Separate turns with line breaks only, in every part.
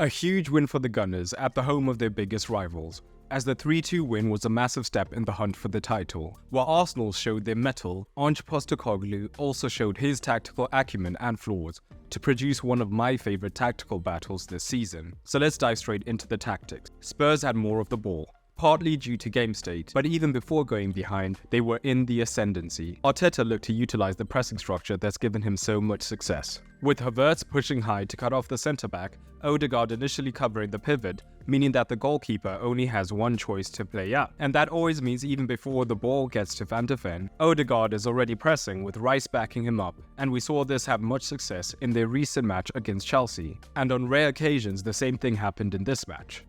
A huge win for the Gunners at the home of their biggest rivals, as the 3-2 win was a massive step in the hunt for the title. While Arsenal showed their mettle, Postecoglou also showed his tactical acumen and flaws to produce one of my favourite tactical battles this season. So let's dive straight into the tactics. Spurs had more of the ball, partly due to game state, but even before going behind, they were in the ascendancy. Arteta looked to utilise the pressing structure that's given him so much success, with Havertz pushing high to cut off the centre-back, Odegaard initially covering the pivot, meaning that the goalkeeper only has one choice to play out. And that always means even before the ball gets to Van de Ven, Odegaard is already pressing with Rice backing him up, and we saw this have much success in their recent match against Chelsea. And on rare occasions, the same thing happened in this match.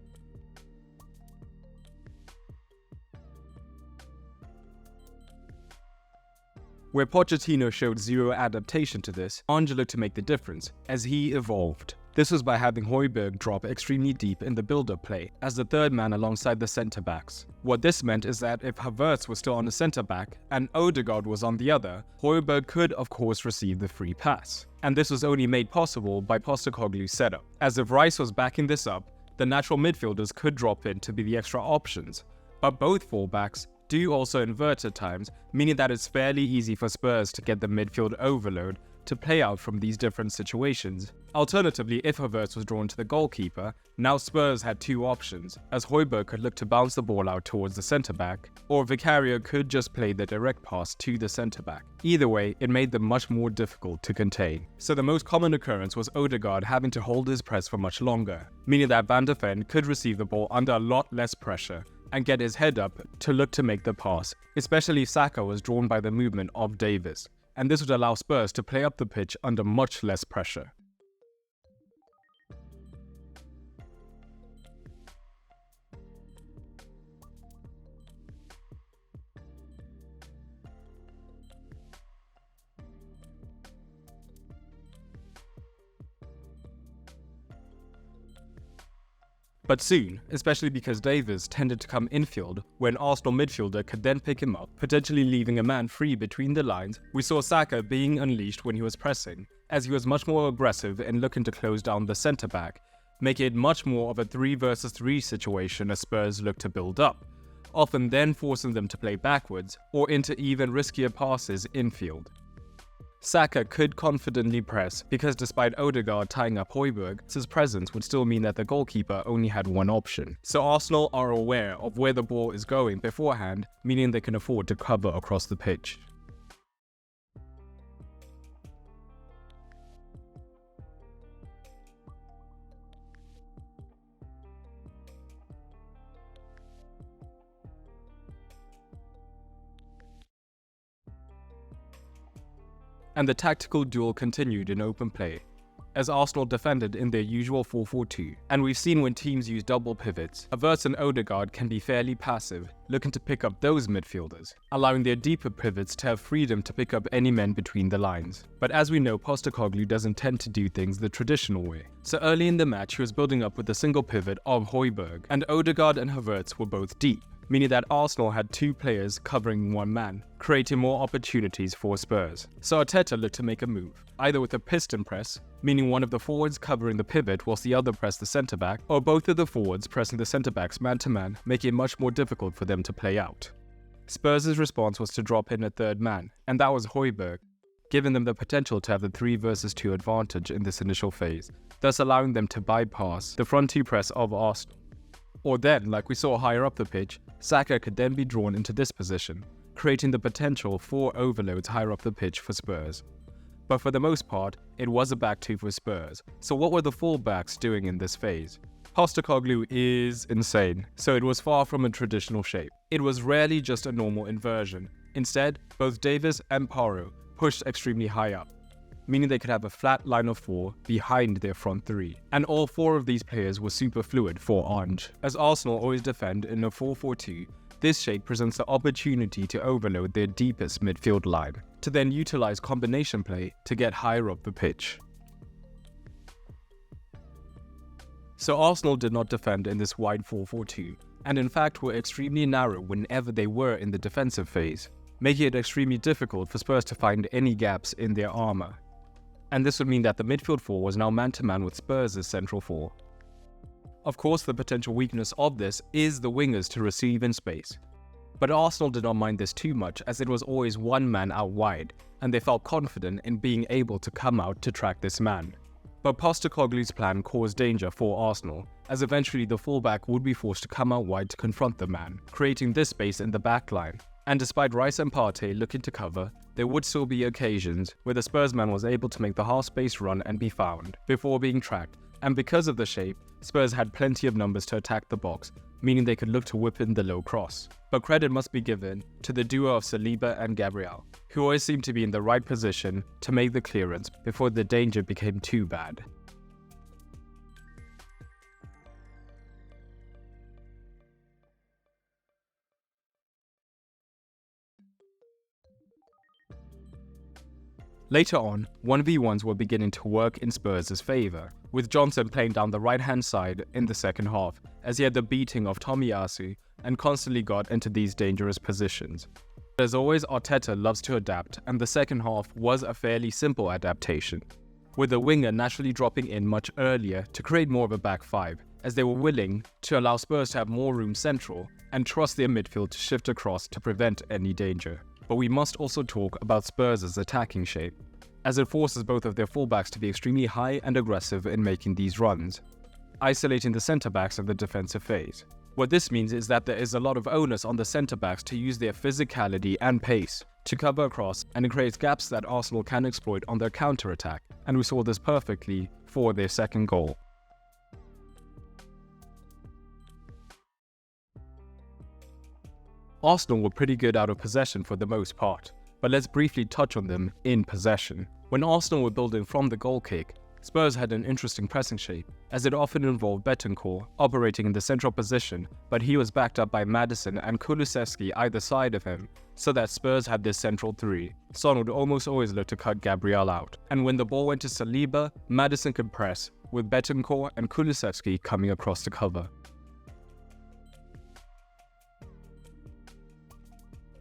Where Pochettino showed zero adaptation to this, Angelo to make the difference, as he evolved. This was by having Højbjerg drop extremely deep in the build-up play, as the third man alongside the centre-backs. What this meant is that if Havertz was still on the centre-back, and Odegaard was on the other, Højbjerg could of course receive the free pass. And this was only made possible by Postecoglou's setup, as if Rice was backing this up, the natural midfielders could drop in to be the extra options. But both fullbacks do also invert at times, meaning that it's fairly easy for Spurs to get the midfield overload to play out from these different situations. Alternatively, if Havertz was drawn to the goalkeeper, now Spurs had two options, as Højbjerg could look to bounce the ball out towards the centre-back, or Vicario could just play the direct pass to the centre-back. Either way, it made them much more difficult to contain. So the most common occurrence was Odegaard having to hold his press for much longer, meaning that Van de Ven could receive the ball under a lot less pressure, and get his head up to look to make the pass, especially if Saka was drawn by the movement of Davies, and this would allow Spurs to play up the pitch under much less pressure. But soon, especially because Davies tended to come infield, where an Arsenal midfielder could then pick him up, potentially leaving a man free between the lines, we saw Saka being unleashed when he was pressing, as he was much more aggressive in looking to close down the centre-back, making it much more of a 3 versus 3 situation as Spurs looked to build up, often then forcing them to play backwards or into even riskier passes infield. Saka could confidently press because despite Odegaard tying up Højbjerg, his presence would still mean that the goalkeeper only had one option. So Arsenal are aware of where the ball is going beforehand, meaning they can afford to cover across the pitch. And the tactical duel continued in open play, as Arsenal defended in their usual 4-4-2, and we've seen when teams use double pivots, Havertz and Odegaard can be fairly passive, looking to pick up those midfielders, allowing their deeper pivots to have freedom to pick up any men between the lines. But as we know, Postecoglou doesn't tend to do things the traditional way, so early in the match he was building up with a single pivot of Højbjerg, and Odegaard and Havertz were both deep, meaning that Arsenal had two players covering one man, creating more opportunities for Spurs. So Arteta looked to make a move, either with a piston press, meaning one of the forwards covering the pivot whilst the other pressed the centre-back, or both of the forwards pressing the centre-backs man-to-man, making it much more difficult for them to play out. Spurs' response was to drop in a third man, and that was Højbjerg, giving them the potential to have the 3 versus 2 advantage in this initial phase, thus allowing them to bypass the front two press of Arsenal. Or then, like we saw higher up the pitch, Saka could then be drawn into this position, creating the potential for overloads higher up the pitch for Spurs. But for the most part, it was a back two for Spurs. So what were the fullbacks doing in this phase? Postecoglou is insane, so it was far from a traditional shape. It was rarely just a normal inversion. Instead, both Davies and Paro pushed extremely high up, meaning they could have a flat line of 4 behind their front 3. And all 4 of these players were super fluid for Ange. As Arsenal always defend in a 4-4-2, this shape presents the opportunity to overload their deepest midfield line, to then utilize combination play to get higher up the pitch. So Arsenal did not defend in this wide 4-4-2, and in fact were extremely narrow whenever they were in the defensive phase, making it extremely difficult for Spurs to find any gaps in their armour. And this would mean that the midfield 4 was now man-to-man with Spurs' central 4. Of course, the potential weakness of this is the wingers to receive in space. But Arsenal did not mind this too much, as it was always one man out wide, and they felt confident in being able to come out to track this man. But Postecoglou's plan caused danger for Arsenal, as eventually the fullback would be forced to come out wide to confront the man, creating this space in the back line. And despite Rice and Partey looking to cover, there would still be occasions where the Spurs man was able to make the half-space run and be found, before being tracked, and because of the shape, Spurs had plenty of numbers to attack the box, meaning they could look to whip in the low cross. But credit must be given to the duo of Saliba and Gabriel, who always seemed to be in the right position to make the clearance before the danger became too bad. Later on, 1v1s were beginning to work in Spurs' favour, with Johnson playing down the right-hand side in the second half, as he had the beating of Tomiyasu and constantly got into these dangerous positions. But as always, Arteta loves to adapt, and the second half was a fairly simple adaptation, with the winger naturally dropping in much earlier to create more of a back five, as they were willing to allow Spurs to have more room central and trust their midfield to shift across to prevent any danger. But we must also talk about Spurs' attacking shape, as it forces both of their fullbacks to be extremely high and aggressive in making these runs, isolating the centre-backs of the defensive phase. What this means is that there is a lot of onus on the centre-backs to use their physicality and pace to cover across, and it creates gaps that Arsenal can exploit on their counter-attack, and we saw this perfectly for their second goal. Arsenal were pretty good out of possession for the most part, but let's briefly touch on them in possession. When Arsenal were building from the goal kick, Spurs had an interesting pressing shape, as it often involved Betancourt operating in the central position, but he was backed up by Maddison and Kulusevski either side of him, so that Spurs had this central three. Son would almost always look to cut Gabriel out, and when the ball went to Saliba, Maddison could press, with Betancourt and Kulusevski coming across to cover.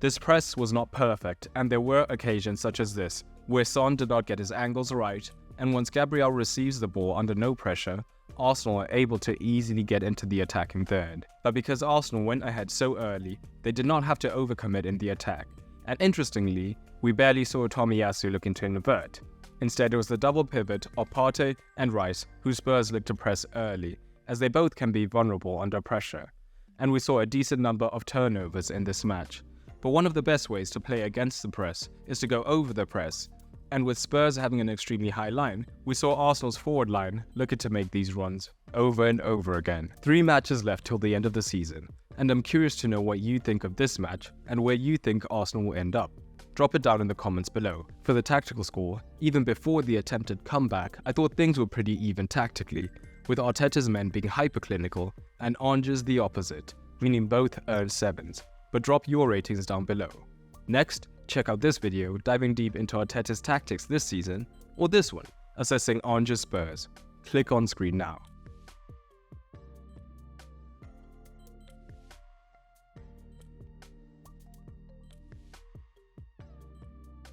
This press was not perfect, and there were occasions such as this, where Son did not get his angles right, and once Gabriel receives the ball under no pressure, Arsenal are able to easily get into the attacking third. But because Arsenal went ahead so early, they did not have to overcommit in the attack, and interestingly, we barely saw Tomiyasu looking to invert. Instead, it was the double pivot of Partey and Rice who Spurs looked to press early, as they both can be vulnerable under pressure, and we saw a decent number of turnovers in this match. But one of the best ways to play against the press is to go over the press, and with Spurs having an extremely high line, we saw Arsenal's forward line looking to make these runs over and over again. 3 matches left till the end of the season, and I'm curious to know what you think of this match and where you think Arsenal will end up. Drop it down in the comments below. For the tactical score, even before the attempted comeback, I thought things were pretty even tactically, with Arteta's men being hyperclinical and Ange's the opposite, meaning both earned 7s. But drop your ratings down below. Next, check out this video diving deep into Arteta's tactics this season, or this one, assessing Ange's Spurs. Click on screen now.